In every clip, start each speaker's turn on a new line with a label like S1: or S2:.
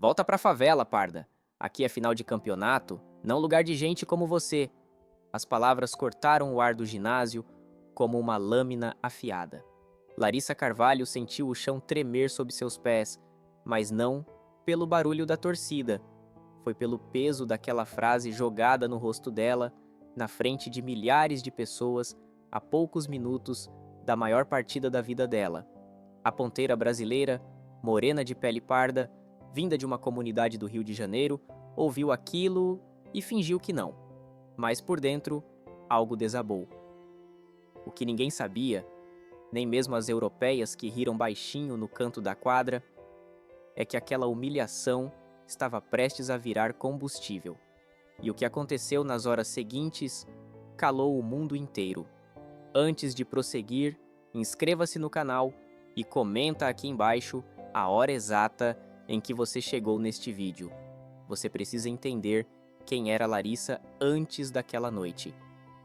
S1: Volta pra favela, parda. Aqui é final de campeonato, não lugar de gente como você. As palavras cortaram o ar do ginásio como uma lâmina afiada. Larissa Carvalho sentiu o chão tremer sob seus pés, mas não pelo barulho da torcida. Foi pelo peso daquela frase jogada no rosto dela, na frente de milhares de pessoas, a poucos minutos da maior partida da vida dela. A ponteira brasileira, morena de pele parda, vinda de uma comunidade do Rio de Janeiro, ouviu aquilo e fingiu que não. Mas por dentro, algo desabou. O que ninguém sabia, nem mesmo as europeias que riram baixinho no canto da quadra, é que aquela humilhação estava prestes a virar combustível. E o que aconteceu nas horas seguintes calou o mundo inteiro. Antes de prosseguir, inscreva-se no canal e comenta aqui embaixo a hora exata em que você chegou neste vídeo. Você precisa entender quem era Larissa antes daquela noite.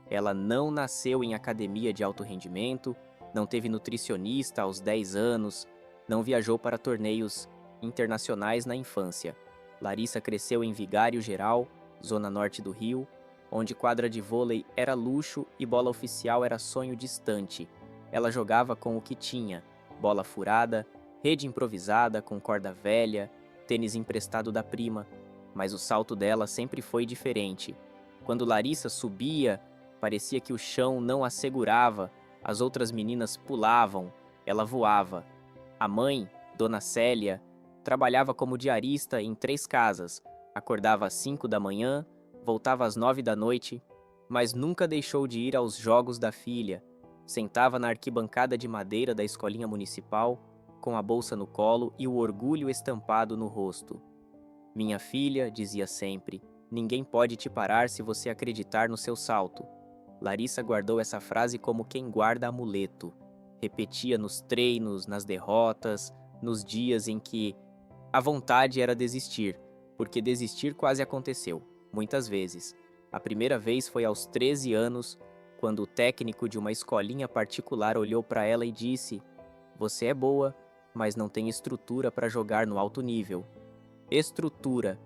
S1: Ela não nasceu em academia de alto rendimento, não teve nutricionista aos 10 anos, não viajou para torneios internacionais na infância. Larissa cresceu em Vigário Geral, zona norte do Rio, onde quadra de vôlei era luxo e bola oficial era sonho distante. Ela jogava com o que tinha: bola furada, rede improvisada com corda velha, tênis emprestado da prima. Mas o salto dela sempre foi diferente. Quando Larissa subia, parecia que o chão não a segurava, as outras meninas pulavam, ela voava. A mãe, Dona Célia, trabalhava como diarista em 3 casas, acordava às 5 da manhã, voltava às 9 da noite, mas nunca deixou de ir aos jogos da filha. Sentava na arquibancada de madeira da escolinha municipal, com a bolsa no colo e o orgulho estampado no rosto. Minha filha, dizia sempre, ninguém pode te parar se você acreditar no seu salto. Larissa guardou essa frase como quem guarda amuleto. Repetia nos treinos, nas derrotas, nos dias em que a vontade era desistir, porque desistir quase aconteceu, muitas vezes. A primeira vez foi aos 13 anos, quando o técnico de uma escolinha particular olhou para ela e disse: "Você é boa, mas não tem estrutura para jogar no alto nível." Estrutura,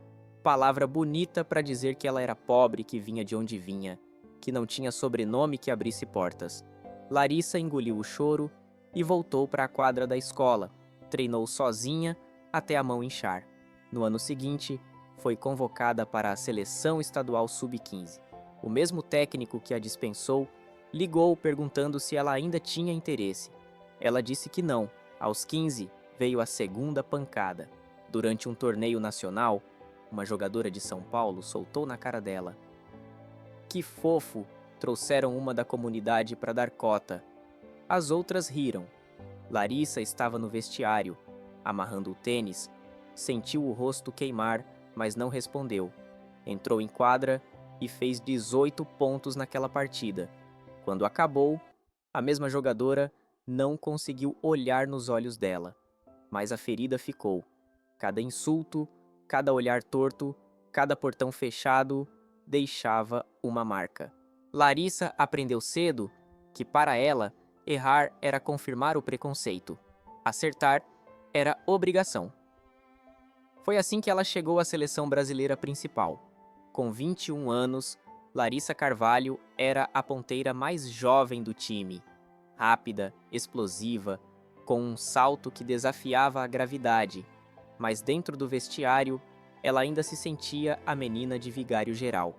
S1: palavra bonita para dizer que ela era pobre, que vinha de onde vinha, que não tinha sobrenome que abrisse portas. Larissa engoliu o choro e voltou para a quadra da escola. Treinou sozinha até a mão inchar. No ano seguinte, foi convocada para a seleção estadual sub-15. O mesmo técnico que a dispensou ligou perguntando se ela ainda tinha interesse. Ela disse que não. Aos 15, veio a segunda pancada. Durante um torneio nacional, uma jogadora de São Paulo soltou na cara dela: "Que fofo!" Trouxeram uma da comunidade para dar cota. As outras riram. Larissa estava no vestiário, amarrando o tênis, sentiu o rosto queimar, mas não respondeu. Entrou em quadra e fez 18 pontos naquela partida. Quando acabou, a mesma jogadora não conseguiu olhar nos olhos dela, mas a ferida ficou. Cada insulto, cada olhar torto, cada portão fechado deixava uma marca. Larissa aprendeu cedo que, para ela, errar era confirmar o preconceito. Acertar era obrigação. Foi assim que ela chegou à seleção brasileira principal. Com 21 anos, Larissa Carvalho era a ponteira mais jovem do time. Rápida, explosiva, com um salto que desafiava a gravidade. Mas dentro do vestiário, ela ainda se sentia a menina de Vigário Geral.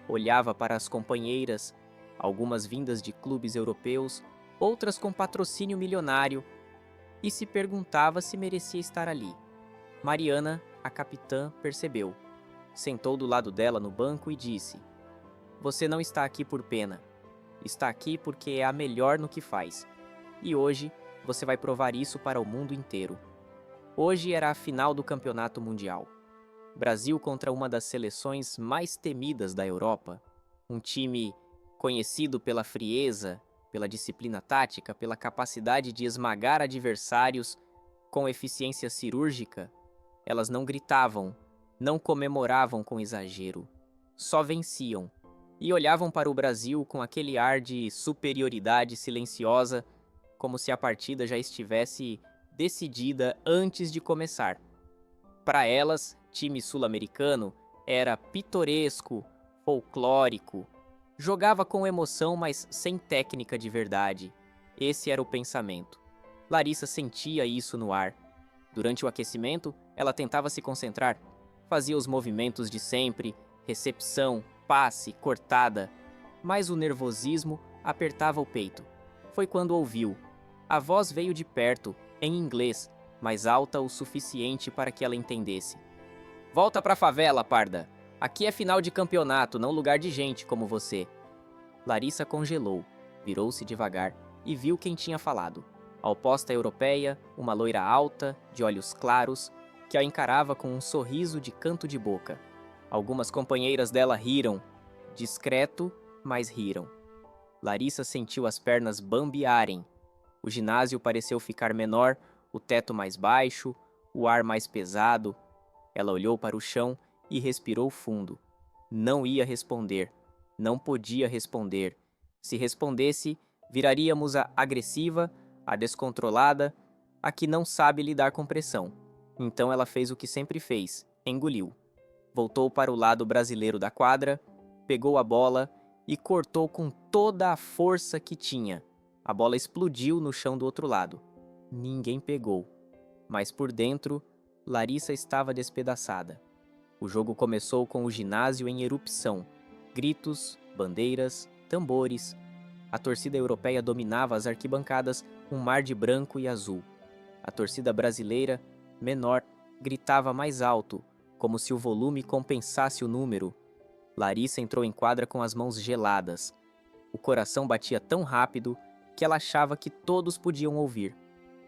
S1: Olhava para as companheiras, algumas vindas de clubes europeus, outras com patrocínio milionário, e se perguntava se merecia estar ali. Mariana, a capitã, percebeu. Sentou do lado dela no banco e disse: "Você não está aqui por pena. Está aqui porque é a melhor no que faz. E hoje você vai provar isso para o mundo inteiro." Hoje era a final do Campeonato Mundial. Brasil contra uma das seleções mais temidas da Europa. Um time conhecido pela frieza, pela disciplina tática, pela capacidade de esmagar adversários com eficiência cirúrgica. Elas não gritavam, não comemoravam com exagero. Só venciam. E olhavam para o Brasil com aquele ar de superioridade silenciosa, como se a partida já estivesse decidida antes de começar. Para elas, time sul-americano era pitoresco, folclórico, jogava com emoção, mas sem técnica de verdade. Esse era o pensamento. Larissa sentia isso no ar. Durante o aquecimento, ela tentava se concentrar. Fazia os movimentos de sempre, recepção, passe, cortada. Mas o nervosismo apertava o peito. Foi quando ouviu. A voz veio de perto, em inglês, mas alta o suficiente para que ela entendesse. Volta pra favela, parda. Aqui é final de campeonato, não lugar de gente como você. Larissa congelou, virou-se devagar e viu quem tinha falado. A oposta europeia, uma loira alta, de olhos claros, que a encarava com um sorriso de canto de boca. Algumas companheiras dela riram. Discreto, mas riram. Larissa sentiu as pernas bambearem. O ginásio pareceu ficar menor, o teto mais baixo, o ar mais pesado. Ela olhou para o chão e respirou fundo. Não ia responder. Não podia responder. Se respondesse, viraríamos a agressiva, a descontrolada, a que não sabe lidar com pressão. Então ela fez o que sempre fez, engoliu. Voltou para o lado brasileiro da quadra, pegou a bola e cortou com toda a força que tinha. A bola explodiu no chão do outro lado. Ninguém pegou. Mas por dentro, Larissa estava despedaçada. O jogo começou com o ginásio em erupção. Gritos, bandeiras, tambores. A torcida europeia dominava as arquibancadas, um mar de branco e azul. A torcida brasileira, menor, gritava mais alto, como se o volume compensasse o número. Larissa entrou em quadra com as mãos geladas. O coração batia tão rápido que ela achava que todos podiam ouvir.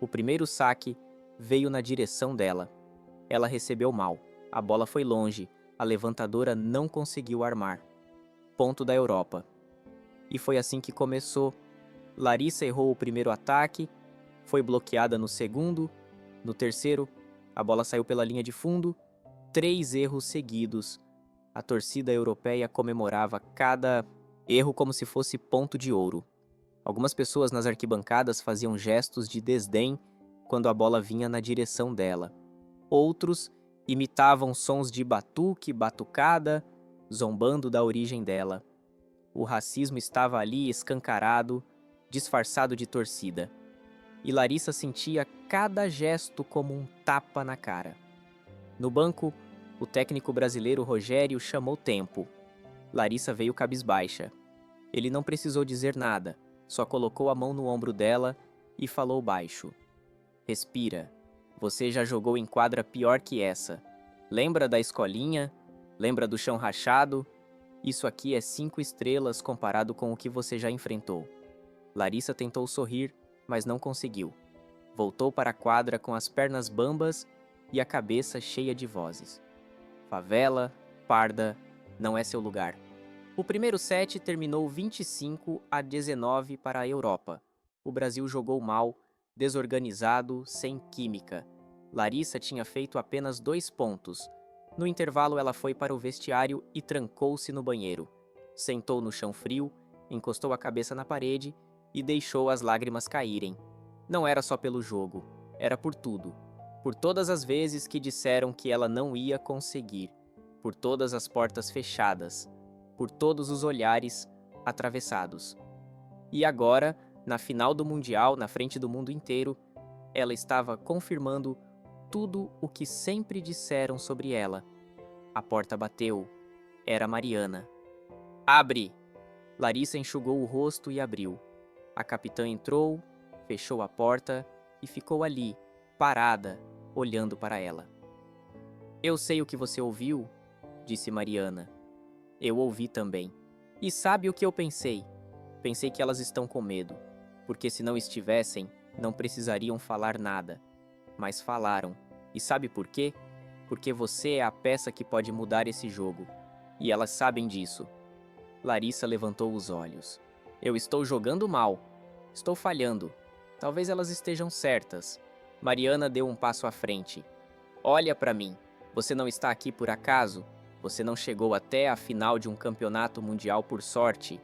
S1: O primeiro saque veio na direção dela. Ela recebeu mal. A bola foi longe. A levantadora não conseguiu armar. Ponto da Europa. E foi assim que começou. Larissa errou o primeiro ataque, foi bloqueada no segundo, no terceiro, a bola saiu pela linha de fundo. 3 erros seguidos. A torcida europeia comemorava cada erro como se fosse ponto de ouro. Algumas pessoas nas arquibancadas faziam gestos de desdém quando a bola vinha na direção dela. Outros imitavam sons de batuque, batucada, zombando da origem dela. O racismo estava ali escancarado, disfarçado de torcida. E Larissa sentia cada gesto como um tapa na cara. No banco, o técnico brasileiro Rogério chamou tempo. Larissa veio cabisbaixa. Ele não precisou dizer nada, só colocou a mão no ombro dela e falou baixo. Respira. Você já jogou em quadra pior que essa. Lembra da escolinha? Lembra do chão rachado? Isso aqui é 5 estrelas comparado com o que você já enfrentou. Larissa tentou sorrir, mas não conseguiu. Voltou para a quadra com as pernas bambas e a cabeça cheia de vozes. Favela, parda, não é seu lugar. O primeiro set terminou 25-19 para a Europa. O Brasil jogou mal, desorganizado, sem química. Larissa tinha feito apenas 2 pontos. No intervalo, ela foi para o vestiário e trancou-se no banheiro. Sentou no chão frio, encostou a cabeça na parede e deixou as lágrimas caírem. Não era só pelo jogo, era por tudo. Por todas as vezes que disseram que ela não ia conseguir. Por todas as portas fechadas. Por todos os olhares atravessados. E agora, na final do Mundial, na frente do mundo inteiro, ela estava confirmando tudo o que sempre disseram sobre ela. A porta bateu. Era Mariana. Abre! Larissa enxugou o rosto e abriu. A capitã entrou, fechou a porta e ficou ali, parada, olhando para ela. Eu sei o que você ouviu, disse Mariana. Eu ouvi também. E sabe o que eu pensei? Pensei que elas estão com medo, porque se não estivessem, não precisariam falar nada. Mas falaram. E sabe por quê? Porque você é a peça que pode mudar esse jogo. E elas sabem disso. Larissa levantou os olhos. Eu estou jogando mal. Estou falhando. Talvez elas estejam certas. Mariana deu um passo à frente. Olha para mim. Você não está aqui por acaso? Você não chegou até a final de um campeonato mundial por sorte.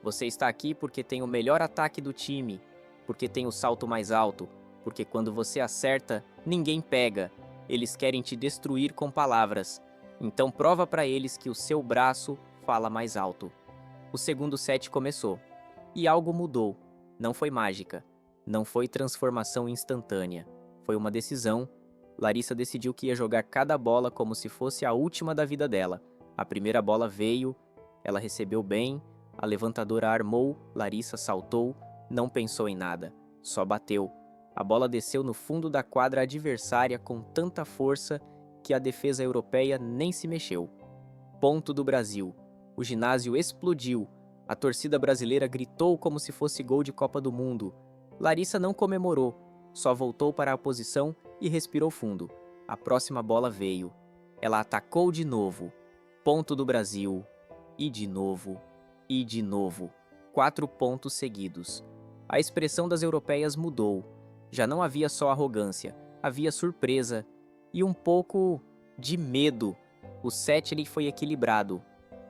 S1: Você está aqui porque tem o melhor ataque do time, porque tem o salto mais alto, porque quando você acerta, ninguém pega. Eles querem te destruir com palavras. Então prova para eles que o seu braço fala mais alto. O segundo set começou. E algo mudou. Não foi mágica. Não foi transformação instantânea. Foi uma decisão. Larissa decidiu que ia jogar cada bola como se fosse a última da vida dela. A primeira bola veio, ela recebeu bem, a levantadora armou, Larissa saltou, não pensou em nada, só bateu. A bola desceu no fundo da quadra adversária com tanta força que a defesa europeia nem se mexeu. Ponto do Brasil. O ginásio explodiu. A torcida brasileira gritou como se fosse gol de Copa do Mundo. Larissa não comemorou, só voltou para a posição e respirou fundo. A próxima bola veio. Ela atacou de novo. Ponto do Brasil. E de novo. E de novo. 4 pontos seguidos. A expressão das europeias mudou. Já não havia só arrogância, havia surpresa e um pouco de medo. O set lhe foi equilibrado,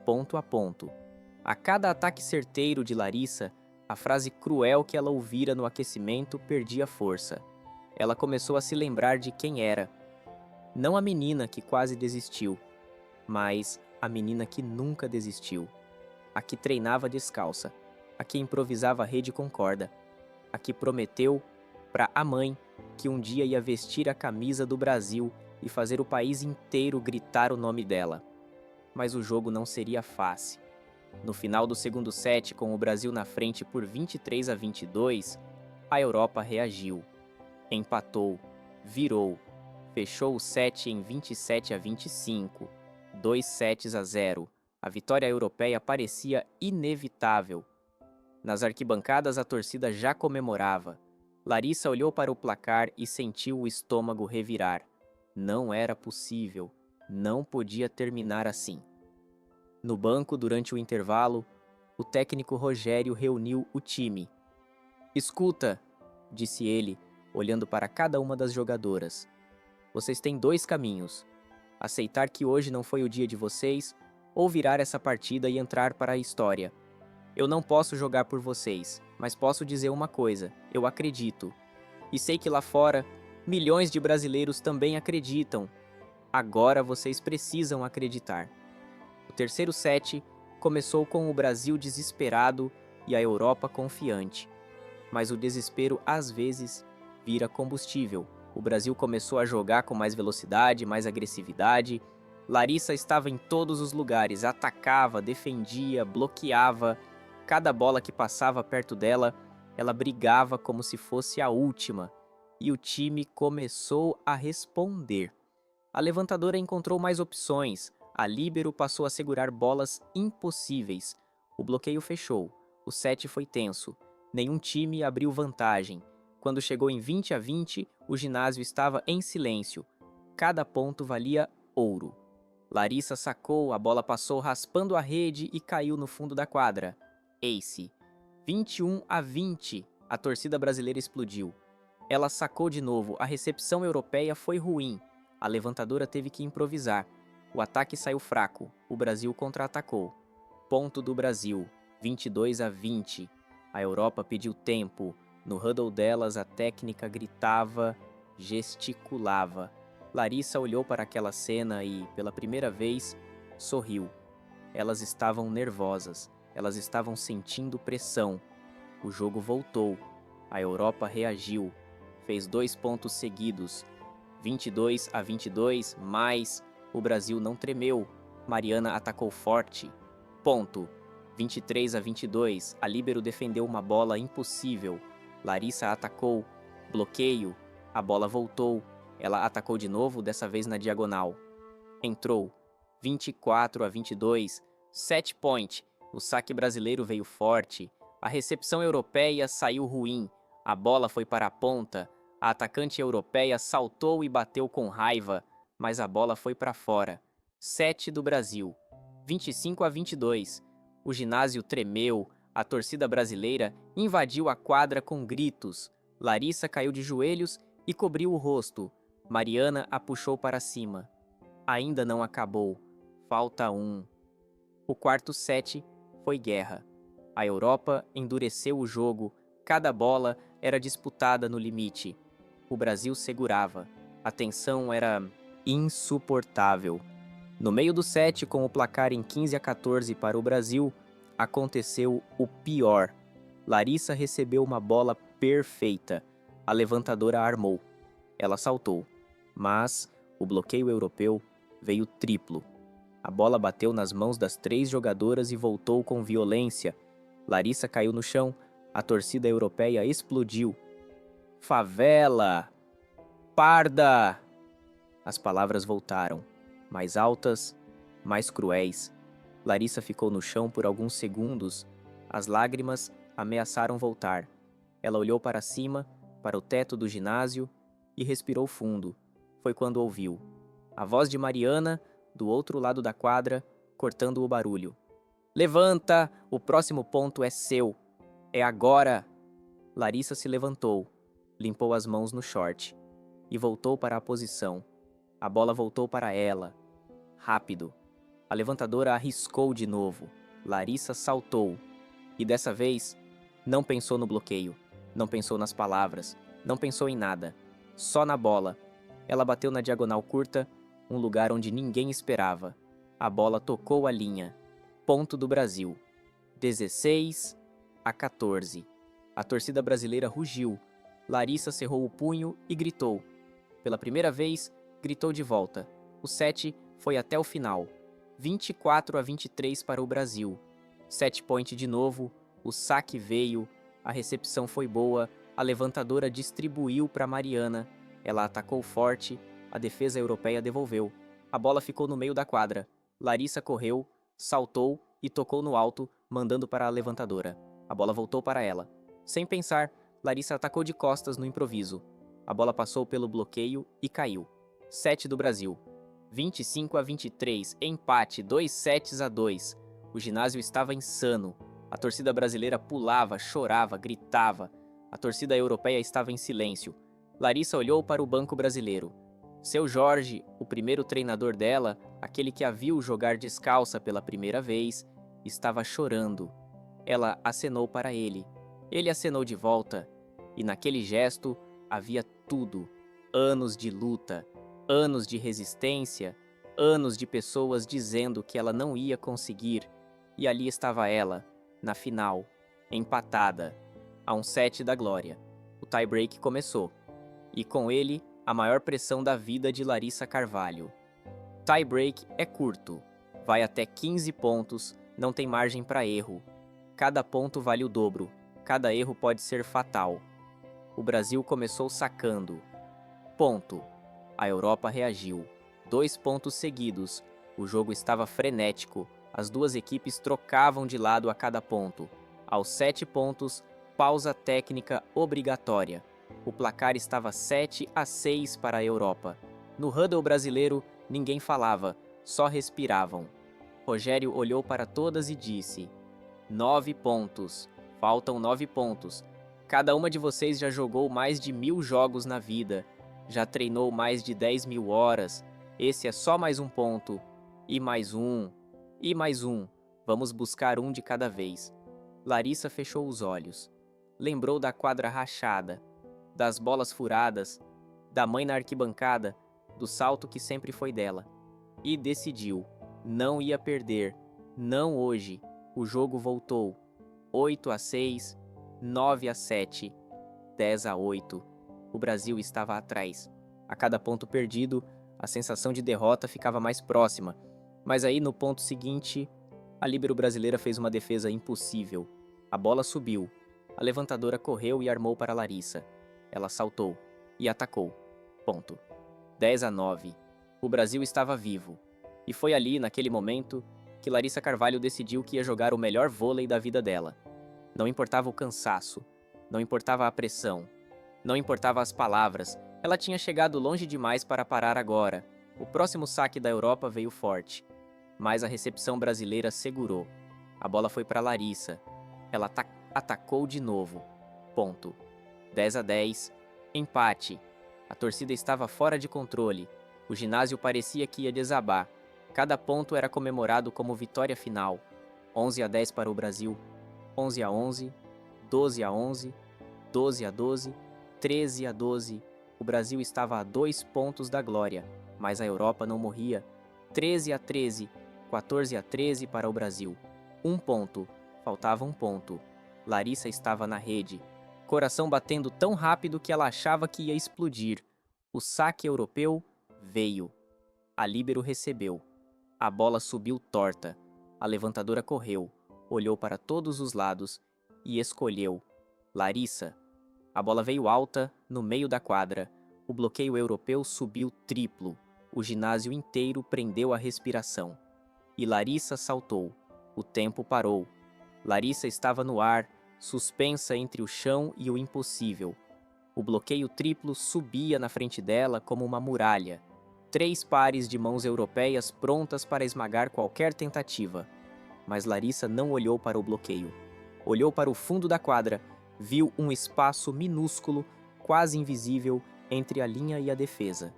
S1: ponto a ponto. A cada ataque certeiro de Larissa, a frase cruel que ela ouvira no aquecimento perdia força. Ela começou a se lembrar de quem era. Não a menina que quase desistiu, mas a menina que nunca desistiu. A que treinava descalça, a que improvisava rede com corda, a que prometeu para a mãe que um dia ia vestir a camisa do Brasil e fazer o país inteiro gritar o nome dela. Mas o jogo não seria fácil. No final do segundo set, com o Brasil na frente por 23-22, a Europa reagiu. Empatou, virou, fechou o set em 27-25, 2-0. A vitória europeia parecia inevitável. Nas arquibancadas a torcida já comemorava. Larissa olhou para o placar e sentiu o estômago revirar. Não era possível, não podia terminar assim. No banco, durante o intervalo, o técnico Rogério reuniu o time. "Escuta", disse ele, olhando para cada uma das jogadoras. "Vocês têm 2 caminhos. Aceitar que hoje não foi o dia de vocês ou virar essa partida e entrar para a história. Eu não posso jogar por vocês, mas posso dizer uma coisa, eu acredito. E sei que lá fora, milhões de brasileiros também acreditam. Agora vocês precisam acreditar." O terceiro set começou com o Brasil desesperado e a Europa confiante. Mas o desespero às vezes vira combustível. O Brasil começou a jogar com mais velocidade, mais agressividade. Larissa estava em todos os lugares, atacava, defendia, bloqueava. Cada bola que passava perto dela, ela brigava como se fosse a última. E o time começou a responder. A levantadora encontrou mais opções. A líbero passou a segurar bolas impossíveis. O bloqueio fechou. O set foi tenso. Nenhum time abriu vantagem. Quando chegou em 20-20, o ginásio estava em silêncio. Cada ponto valia ouro. Larissa sacou, a bola passou raspando a rede e caiu no fundo da quadra. Ace. 21-20. A torcida brasileira explodiu. Ela sacou de novo. A recepção europeia foi ruim. A levantadora teve que improvisar. O ataque saiu fraco. O Brasil contra-atacou. Ponto do Brasil. 22-20. A Europa pediu tempo. No huddle delas, a técnica gritava, gesticulava. Larissa olhou para aquela cena e, pela primeira vez, sorriu. Elas estavam nervosas. Elas estavam sentindo pressão. O jogo voltou. A Europa reagiu. Fez 2 pontos seguidos. 22-22, mas o Brasil não tremeu. Mariana atacou forte. Ponto. 23-22, a líbero defendeu uma bola impossível. Larissa atacou. Bloqueio. A bola voltou. Ela atacou de novo, dessa vez na diagonal. Entrou. 24-22, set point. O saque brasileiro veio forte. A recepção europeia saiu ruim. A bola foi para a ponta. A atacante europeia saltou e bateu com raiva, mas a bola foi para fora. Set do Brasil. 25-22. O ginásio tremeu. A torcida brasileira invadiu a quadra com gritos. Larissa caiu de joelhos e cobriu o rosto. Mariana a puxou para cima. Ainda não acabou. Falta um. O quarto set foi guerra. A Europa endureceu o jogo. Cada bola era disputada no limite. O Brasil segurava. A tensão era insuportável. No meio do set, com o placar em 15-14 para o Brasil, aconteceu o pior. Larissa recebeu uma bola perfeita. A levantadora armou. Ela saltou. Mas o bloqueio europeu veio triplo. A bola bateu nas mãos das 3 jogadoras e voltou com violência. Larissa caiu no chão. A torcida europeia explodiu. Favela! Parda! As palavras voltaram, mais altas, mais cruéis. Larissa ficou no chão por alguns segundos. As lágrimas ameaçaram voltar. Ela olhou para cima, para o teto do ginásio, e respirou fundo. Foi quando ouviu a voz de Mariana, do outro lado da quadra, cortando o barulho. Levanta! O próximo ponto é seu. É agora! Larissa se levantou, limpou as mãos no short e voltou para a posição. A bola voltou para ela. Rápido. A levantadora arriscou de novo. Larissa saltou. E dessa vez, não pensou no bloqueio. Não pensou nas palavras. Não pensou em nada. Só na bola. Ela bateu na diagonal curta, um lugar onde ninguém esperava. A bola tocou a linha. Ponto do Brasil. 16-14. A torcida brasileira rugiu. Larissa cerrou o punho e gritou. Pela primeira vez, gritou de volta. O set foi até o final. 24-23 para o Brasil. Set point de novo, o saque veio, a recepção foi boa, a levantadora distribuiu para Mariana. Ela atacou forte, a defesa europeia devolveu. A bola ficou no meio da quadra. Larissa correu, saltou e tocou no alto, mandando para a levantadora. A bola voltou para ela. Sem pensar, Larissa atacou de costas no improviso. A bola passou pelo bloqueio e caiu. Set do Brasil. 25-23, empate, 2-2. O ginásio estava insano. A torcida brasileira pulava, chorava, gritava. A torcida europeia estava em silêncio. Larissa olhou para o banco brasileiro. Seu Jorge, o primeiro treinador dela, aquele que a viu jogar descalça pela primeira vez, estava chorando. Ela acenou para ele. Ele acenou de volta. E naquele gesto havia tudo. Anos de luta, anos de resistência, anos de pessoas dizendo que ela não ia conseguir. E ali estava ela, na final, empatada, a um set da glória. O tie-break começou. E com ele, a maior pressão da vida de Larissa Carvalho. Tie-break é curto. Vai até 15 pontos, não tem margem para erro. Cada ponto vale o dobro. Cada erro pode ser fatal. O Brasil começou sacando. Ponto. A Europa reagiu. 2 pontos seguidos. O jogo estava frenético. As duas equipes trocavam de lado a cada ponto. Aos 7 pontos, pausa técnica obrigatória. O placar estava 7-6 para a Europa. No huddle brasileiro, ninguém falava, só respiravam. Rogério olhou para todas e disse: 9 pontos. Faltam 9 pontos. Cada uma de vocês já jogou mais de 1000 jogos na vida. Já treinou mais de 10.000 horas. Esse é só mais um ponto. E mais um. E mais um. Vamos buscar um de cada vez. Larissa fechou os olhos. Lembrou da quadra rachada, das bolas furadas, da mãe na arquibancada, do salto que sempre foi dela. E decidiu. Não ia perder. Não hoje. O jogo voltou. 8-6, 9-7, 10-8. O Brasil estava atrás. A cada ponto perdido, a sensação de derrota ficava mais próxima. Mas aí, no ponto seguinte, a líbero brasileira fez uma defesa impossível. A bola subiu. A levantadora correu e armou para Larissa. Ela saltou e atacou. Ponto. 10-9. O Brasil estava vivo. E foi ali, naquele momento, que Larissa Carvalho decidiu que ia jogar o melhor vôlei da vida dela. Não importava o cansaço, não importava a pressão, não importava as palavras. Ela tinha chegado longe demais para parar agora. O próximo saque da Europa veio forte, mas a recepção brasileira segurou. A bola foi para Larissa. Ela atacou de novo. Ponto. 10-10. Empate. A torcida estava fora de controle. O ginásio parecia que ia desabar. Cada ponto era comemorado como vitória final. 11-10 para o Brasil. 11-11. 12-11. 12-12. 13-12. O Brasil estava a 2 pontos da glória, mas a Europa não morria. 13-13, 14-13 para o Brasil. 1 ponto, faltava 1 ponto. Larissa estava na rede, coração batendo tão rápido que ela achava que ia explodir. O saque europeu veio. A líbero recebeu. A bola subiu torta. A levantadora correu, olhou para todos os lados e escolheu Larissa. A bola veio alta, no meio da quadra. O bloqueio europeu subiu triplo. O ginásio inteiro prendeu a respiração. E Larissa saltou. O tempo parou. Larissa estava no ar, suspensa entre o chão e o impossível. O bloqueio triplo subia na frente dela como uma muralha. 3 pares de mãos europeias prontas para esmagar qualquer tentativa. Mas Larissa não olhou para o bloqueio. Olhou para o fundo da quadra, viu um espaço minúsculo, quase invisível, entre a linha e a defesa.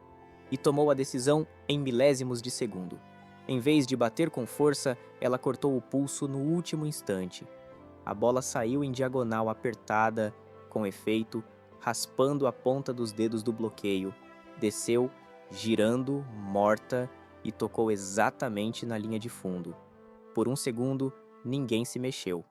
S1: E tomou a decisão em milésimos de segundo. Em vez de bater com força, ela cortou o pulso no último instante. A bola saiu em diagonal apertada, com efeito, raspando a ponta dos dedos do bloqueio. Desceu, girando, morta, e tocou exatamente na linha de fundo. Por um segundo, ninguém se mexeu.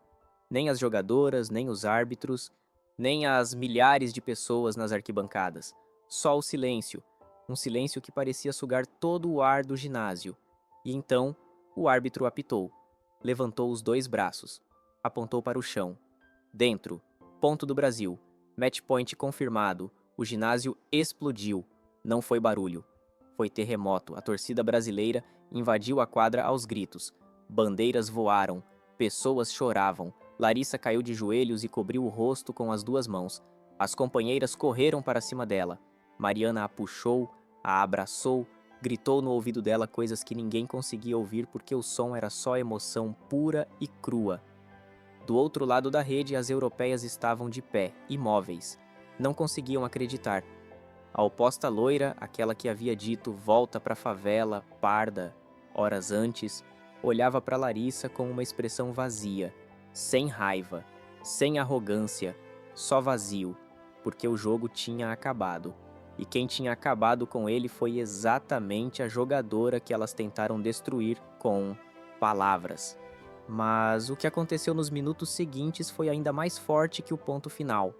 S1: Nem as jogadoras, nem os árbitros, nem as milhares de pessoas nas arquibancadas. Só o silêncio. Um silêncio que parecia sugar todo o ar do ginásio. E então, o árbitro apitou. Levantou os 2 braços. Apontou para o chão. Dentro. Ponto do Brasil. Match point confirmado. O ginásio explodiu. Não foi barulho. Foi terremoto. A torcida brasileira invadiu a quadra aos gritos. Bandeiras voaram. Pessoas choravam. Larissa caiu de joelhos e cobriu o rosto com as 2 mãos. As companheiras correram para cima dela. Mariana a puxou, a abraçou, gritou no ouvido dela coisas que ninguém conseguia ouvir porque o som era só emoção pura e crua. Do outro lado da rede, as europeias estavam de pé, imóveis. Não conseguiam acreditar. A oposta loira, aquela que havia dito volta pra favela, parda, horas antes, olhava para Larissa com uma expressão vazia, sem raiva, sem arrogância, só vazio, porque o jogo tinha acabado. E quem tinha acabado com ele foi exatamente a jogadora que elas tentaram destruir com palavras. Mas o que aconteceu nos minutos seguintes foi ainda mais forte que o ponto final.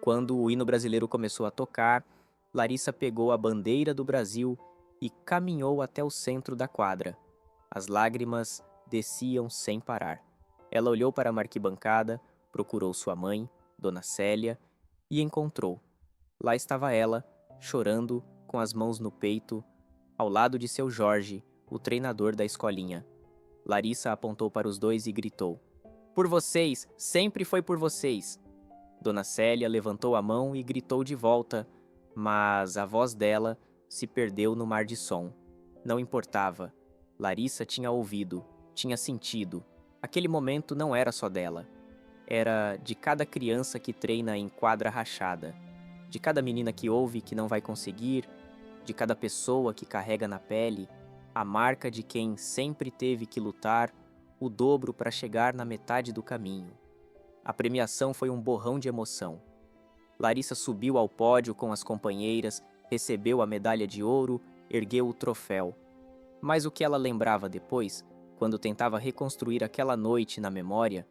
S1: Quando o hino brasileiro começou a tocar, Larissa pegou a bandeira do Brasil e caminhou até o centro da quadra. As lágrimas desciam sem parar. Ela olhou para a arquibancada, procurou sua mãe, Dona Célia, e encontrou. Lá estava ela, chorando, com as mãos no peito, ao lado de seu Jorge, o treinador da escolinha. Larissa apontou para os 2 e gritou: "Por vocês! Sempre foi por vocês!" Dona Célia levantou a mão e gritou de volta, mas a voz dela se perdeu no mar de som. Não importava. Larissa tinha ouvido, tinha sentido. Aquele momento não era só dela. Era de cada criança que treina em quadra rachada, de cada menina que ouve que não vai conseguir, de cada pessoa que carrega na pele a marca de quem sempre teve que lutar o dobro para chegar na metade do caminho. A premiação foi um borrão de emoção. Larissa subiu ao pódio com as companheiras, recebeu a medalha de ouro, ergueu o troféu. Mas o que ela lembrava depois, quando tentava reconstruir aquela noite na memória,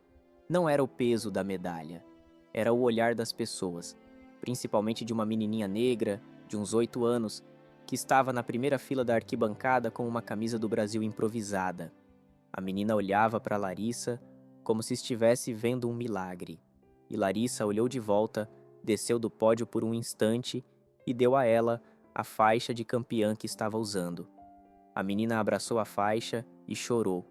S1: não era o peso da medalha. Era o olhar das pessoas, principalmente de uma menininha negra, de uns 8 anos, que estava na primeira fila da arquibancada com uma camisa do Brasil improvisada. A menina olhava para Larissa como se estivesse vendo um milagre. E Larissa olhou de volta, desceu do pódio por um instante e deu a ela a faixa de campeã que estava usando. A menina abraçou a faixa e chorou.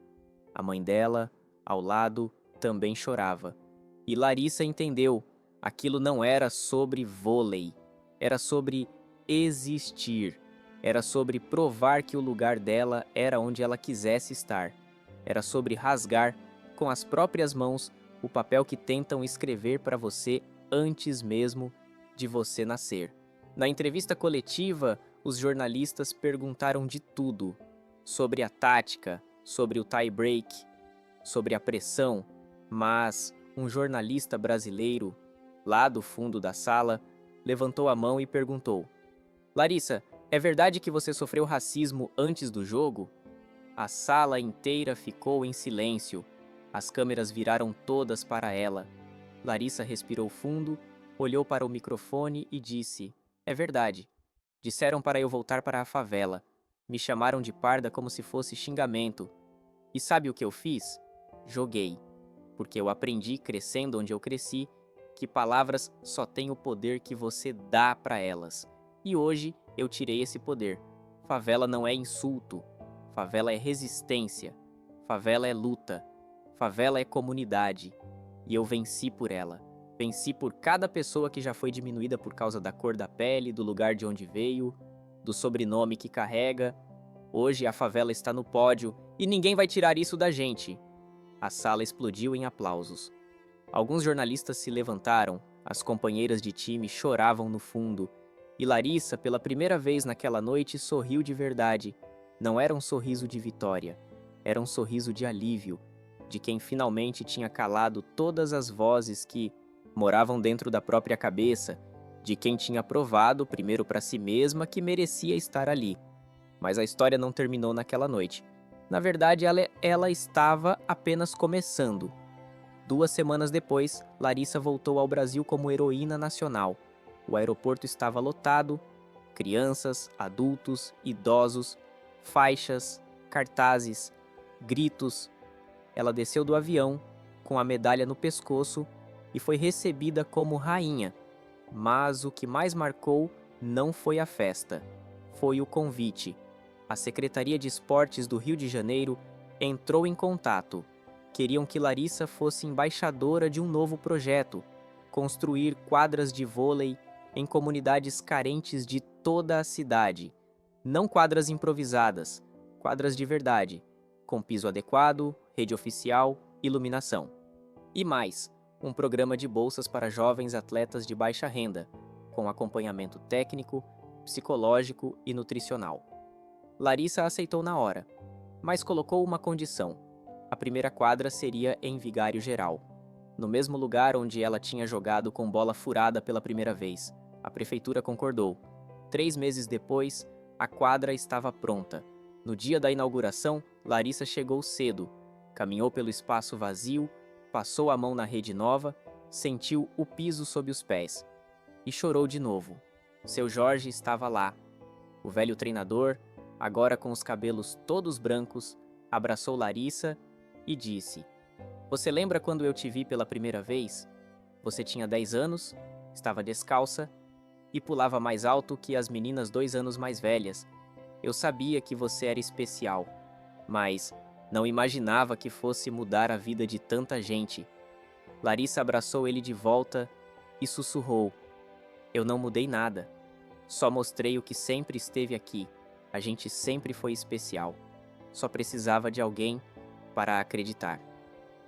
S1: A mãe dela, ao lado, também chorava. E Larissa entendeu, aquilo não era sobre vôlei, era sobre existir. Era sobre provar que o lugar dela era onde ela quisesse estar. Era sobre rasgar, com as próprias mãos, o papel que tentam escrever para você antes mesmo de você nascer. Na entrevista coletiva, os jornalistas perguntaram de tudo. Sobre a tática, sobre o tie-break, sobre a pressão, mas um jornalista brasileiro, lá do fundo da sala, levantou a mão e perguntou: Larissa, é verdade que você sofreu racismo antes do jogo? A sala inteira ficou em silêncio. As câmeras viraram todas para ela. Larissa respirou fundo, olhou para o microfone e disse: É verdade. Disseram para eu voltar para a favela. Me chamaram de parda como se fosse xingamento. E sabe o que eu fiz? Joguei. Porque eu aprendi, crescendo onde eu cresci, que palavras só têm o poder que você dá para elas. E hoje eu tirei esse poder. Favela não é insulto. Favela é resistência. Favela é luta. Favela é comunidade. E eu venci por ela. Venci por cada pessoa que já foi diminuída por causa da cor da pele, do lugar de onde veio, do sobrenome que carrega. Hoje a favela está no pódio e ninguém vai tirar isso da gente. A sala explodiu em aplausos. Alguns jornalistas se levantaram, as companheiras de time choravam no fundo, e Larissa, pela primeira vez naquela noite, sorriu de verdade. Não era um sorriso de vitória, era um sorriso de alívio, de quem finalmente tinha calado todas as vozes que moravam dentro da própria cabeça, de quem tinha provado, primeiro para si mesma, que merecia estar ali. Mas a história não terminou naquela noite. Na verdade, ela estava apenas começando. 2 semanas depois, Larissa voltou ao Brasil como heroína nacional. O aeroporto estava lotado, crianças, adultos, idosos, faixas, cartazes, gritos. Ela desceu do avião, com a medalha no pescoço, e foi recebida como rainha. Mas o que mais marcou não foi a festa, foi o convite. A Secretaria de Esportes do Rio de Janeiro entrou em contato. Queriam que Larissa fosse embaixadora de um novo projeto, construir quadras de vôlei em comunidades carentes de toda a cidade. Não quadras improvisadas, quadras de verdade, com piso adequado, rede oficial, iluminação. E mais, um programa de bolsas para jovens atletas de baixa renda, com acompanhamento técnico, psicológico e nutricional. Larissa aceitou na hora, mas colocou uma condição. A primeira quadra seria em Vigário Geral, no mesmo lugar onde ela tinha jogado com bola furada pela primeira vez. A prefeitura concordou. 3 meses depois, a quadra estava pronta. No dia da inauguração, Larissa chegou cedo, caminhou pelo espaço vazio, passou a mão na rede nova, sentiu o piso sob os pés e chorou de novo. Seu Jorge estava lá. O velho treinador, agora com os cabelos todos brancos, abraçou Larissa e disse: Você lembra quando eu te vi pela primeira vez? Você tinha 10 anos, estava descalça e pulava mais alto que as meninas 2 anos mais velhas. Eu sabia que você era especial, mas não imaginava que fosse mudar a vida de tanta gente. Larissa abraçou ele de volta e sussurrou: Eu não mudei nada. Só mostrei o que sempre esteve aqui. A gente sempre foi especial. Só precisava de alguém para acreditar.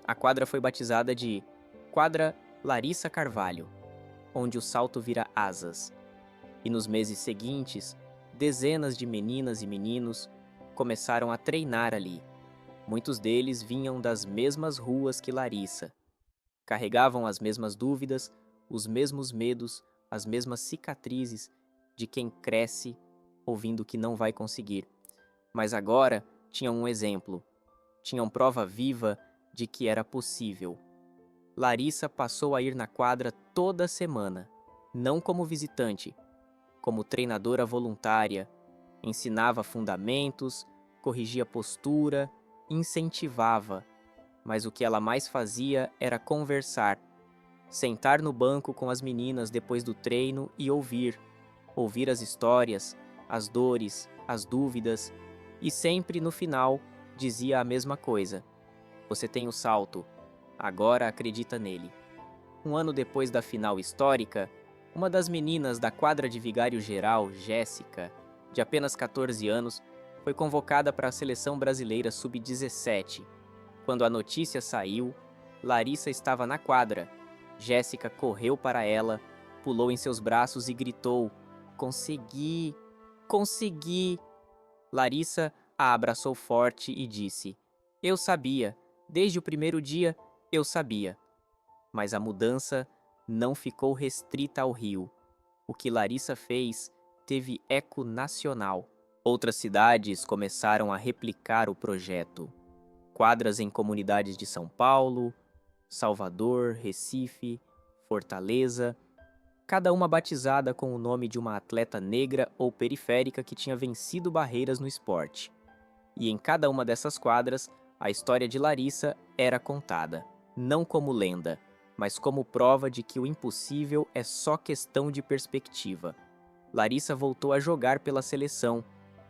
S1: A quadra foi batizada de Quadra Larissa Carvalho, onde o salto vira asas. E nos meses seguintes, dezenas de meninas e meninos começaram a treinar ali. Muitos deles vinham das mesmas ruas que Larissa. Carregavam as mesmas dúvidas, os mesmos medos, as mesmas cicatrizes de quem cresce ouvindo que não vai conseguir. Mas agora tinham um exemplo. Tinham prova viva de que era possível. Larissa passou a ir na quadra toda semana, não como visitante, como treinadora voluntária, ensinava fundamentos, corrigia postura, incentivava, mas o que ela mais fazia era conversar, sentar no banco com as meninas depois do treino e ouvir as histórias, as dores, as dúvidas, e sempre no final dizia a mesma coisa: Você tem o salto, agora acredita nele. Um ano depois da final histórica, uma das meninas da quadra de Vigário Geral, Jéssica, de apenas 14 anos, foi convocada para a seleção brasileira sub-17. Quando a notícia saiu, Larissa estava na quadra. Jéssica correu para ela, pulou em seus braços e gritou: Consegui! Consegui! Larissa a abraçou forte e disse: Eu sabia, desde o primeiro dia eu sabia. Mas a mudança não ficou restrita ao Rio. O que Larissa fez teve eco nacional. Outras cidades começaram a replicar o projeto. Quadras em comunidades de São Paulo, Salvador, Recife, Fortaleza, cada uma batizada com o nome de uma atleta negra ou periférica que tinha vencido barreiras no esporte. E em cada uma dessas quadras, a história de Larissa era contada, não como lenda, mas como prova de que o impossível é só questão de perspectiva. Larissa voltou a jogar pela seleção,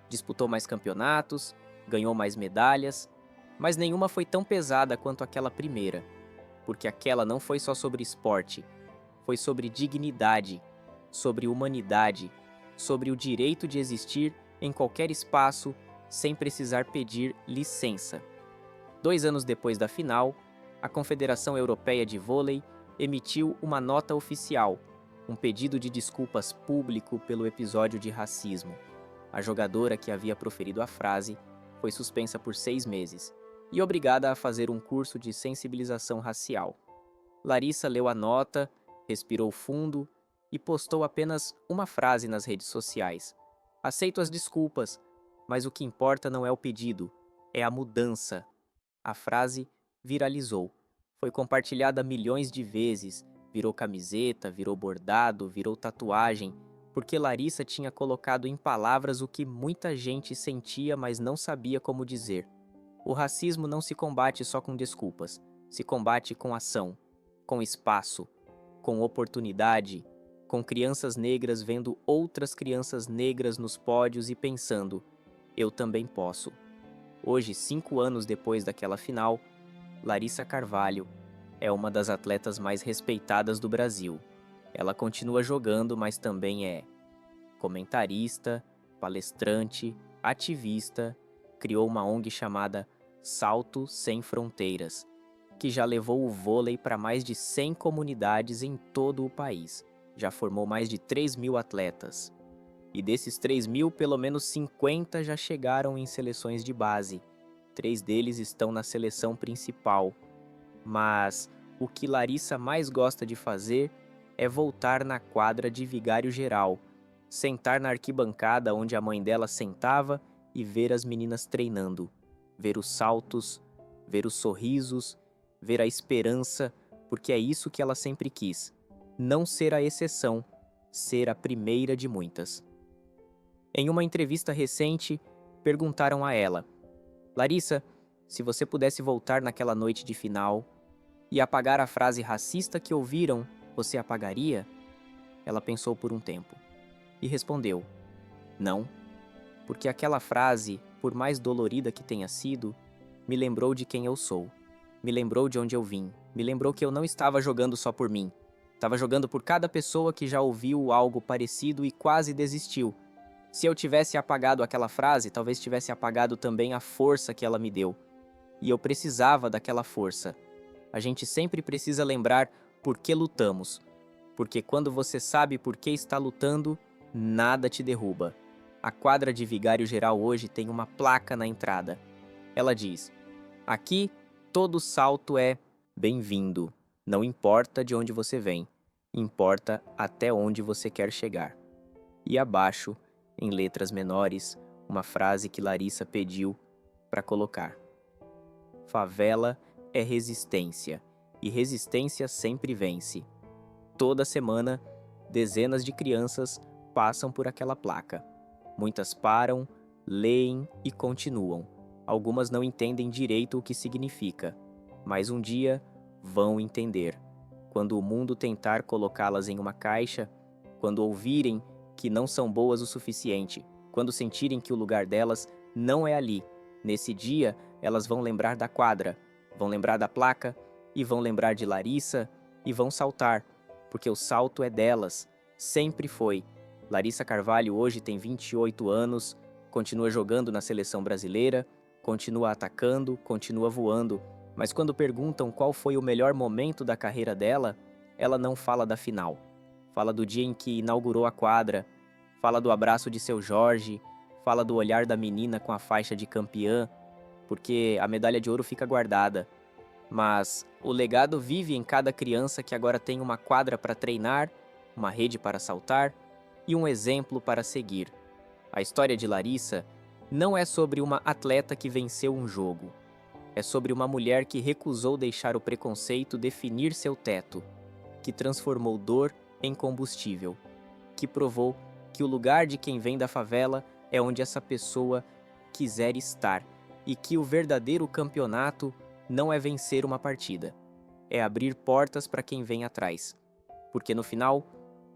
S1: disputou mais campeonatos, ganhou mais medalhas, mas nenhuma foi tão pesada quanto aquela primeira, porque aquela não foi só sobre esporte, foi sobre dignidade, sobre humanidade, sobre o direito de existir em qualquer espaço sem precisar pedir licença. 2 anos depois da final, a Confederação Europeia de Vôlei emitiu uma nota oficial, um pedido de desculpas público pelo episódio de racismo. A jogadora que havia proferido a frase foi suspensa por 6 meses e obrigada a fazer um curso de sensibilização racial. Larissa leu a nota, respirou fundo e postou apenas uma frase nas redes sociais. Aceito as desculpas, mas o que importa não é o pedido, é a mudança. A frase viralizou. Foi compartilhada milhões de vezes, virou camiseta, virou bordado, virou tatuagem, porque Larissa tinha colocado em palavras o que muita gente sentia, mas não sabia como dizer. O racismo não se combate só com desculpas, se combate com ação, com espaço, com oportunidade, com crianças negras vendo outras crianças negras nos pódios e pensando, eu também posso. Hoje, 5 anos depois daquela final, Larissa Carvalho é uma das atletas mais respeitadas do Brasil. Ela continua jogando, mas também é comentarista, palestrante, ativista, criou uma ONG chamada Salto Sem Fronteiras, que já levou o vôlei para mais de 100 comunidades em todo o país. Já formou mais de 3.000 atletas. E desses 3.000, pelo menos 50 já chegaram em seleções de base. 3 deles estão na seleção principal. Mas o que Larissa mais gosta de fazer é voltar na quadra de Vigário Geral, sentar na arquibancada onde a mãe dela sentava e ver as meninas treinando, ver os saltos, ver os sorrisos, ver a esperança, porque é isso que ela sempre quis. Não ser a exceção, ser a primeira de muitas. Em uma entrevista recente, perguntaram a ela, Larissa, se você pudesse voltar naquela noite de final e apagar a frase racista que ouviram, você apagaria? Ela pensou por um tempo e respondeu, não, porque aquela frase, por mais dolorida que tenha sido, me lembrou de quem eu sou. Me lembrou de onde eu vim, me lembrou que eu não estava jogando só por mim. Estava jogando por cada pessoa que já ouviu algo parecido e quase desistiu. Se eu tivesse apagado aquela frase, talvez tivesse apagado também a força que ela me deu. E eu precisava daquela força. A gente sempre precisa lembrar por que lutamos. Porque quando você sabe por que está lutando, nada te derruba. A quadra de Vigário Geral hoje tem uma placa na entrada. Ela diz, aqui todo salto é bem-vindo. Não importa de onde você vem, importa até onde você quer chegar. E abaixo, em letras menores, uma frase que Larissa pediu para colocar. Favela é resistência, e resistência sempre vence. Toda semana, dezenas de crianças passam por aquela placa. Muitas param, leem e continuam. Algumas não entendem direito o que significa, mas um dia vão entender. Quando o mundo tentar colocá-las em uma caixa, quando ouvirem que não são boas o suficiente, quando sentirem que o lugar delas não é ali, nesse dia elas vão lembrar da quadra, vão lembrar da placa e vão lembrar de Larissa e vão saltar, porque o salto é delas, sempre foi. Larissa Carvalho hoje tem 28 anos, continua jogando na seleção brasileira, continua atacando, continua voando, mas quando perguntam qual foi o melhor momento da carreira dela, ela não fala da final. Fala do dia em que inaugurou a quadra, fala do abraço de seu Jorge, fala do olhar da menina com a faixa de campeã, porque a medalha de ouro fica guardada. Mas o legado vive em cada criança que agora tem uma quadra para treinar, uma rede para saltar, e um exemplo para seguir. A história de Larissa não é sobre uma atleta que venceu um jogo. É sobre uma mulher que recusou deixar o preconceito definir seu teto, que transformou dor em combustível, que provou que o lugar de quem vem da favela é onde essa pessoa quiser estar e que o verdadeiro campeonato não é vencer uma partida, é abrir portas para quem vem atrás. Porque no final,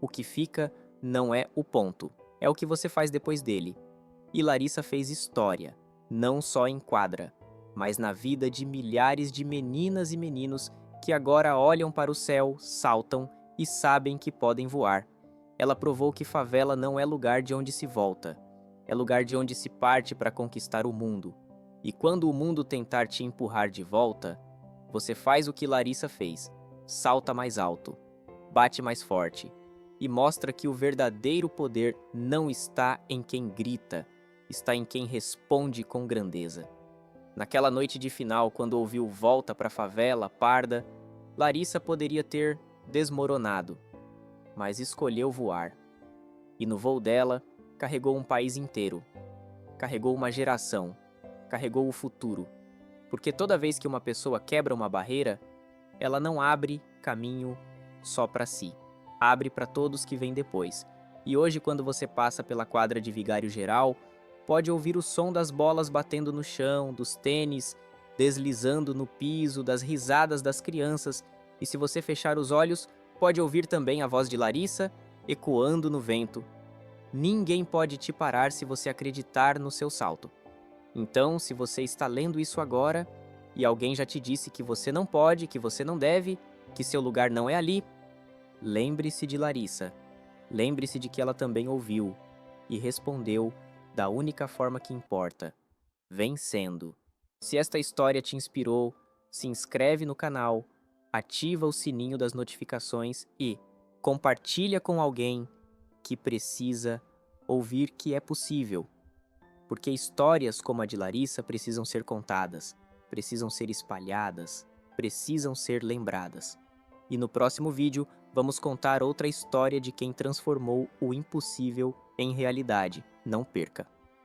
S1: o que fica não é o ponto, é o que você faz depois dele. E Larissa fez história, não só em quadra, mas na vida de milhares de meninas e meninos que agora olham para o céu, saltam e sabem que podem voar. Ela provou que favela não é lugar de onde se volta, é lugar de onde se parte para conquistar o mundo. E quando o mundo tentar te empurrar de volta, você faz o que Larissa fez, salta mais alto, bate mais forte e mostra que o verdadeiro poder não está em quem grita, está em quem responde com grandeza. Naquela noite de final, quando ouviu Volta pra Favela, Parda, Larissa poderia ter desmoronado, mas escolheu voar. E no voo dela, carregou um país inteiro, carregou uma geração, carregou o futuro. Porque toda vez que uma pessoa quebra uma barreira, ela não abre caminho só para si, abre para todos que vêm depois. E hoje, quando você passa pela quadra de Vigário Geral, pode ouvir o som das bolas batendo no chão, dos tênis deslizando no piso, das risadas das crianças, e se você fechar os olhos, pode ouvir também a voz de Larissa ecoando no vento. Ninguém pode te parar se você acreditar no seu salto. Então, se você está lendo isso agora e alguém já te disse que você não pode, que você não deve, que seu lugar não é ali, lembre-se de Larissa. Lembre-se de que ela também ouviu e respondeu da única forma que importa, vencendo. Se esta história te inspirou, se inscreve no canal, ativa o sininho das notificações e compartilha com alguém que precisa ouvir que é possível. Porque histórias como a de Larissa precisam ser contadas, precisam ser espalhadas, precisam ser lembradas. E no próximo vídeo, vamos contar outra história de quem transformou o impossível em realidade. Não perca!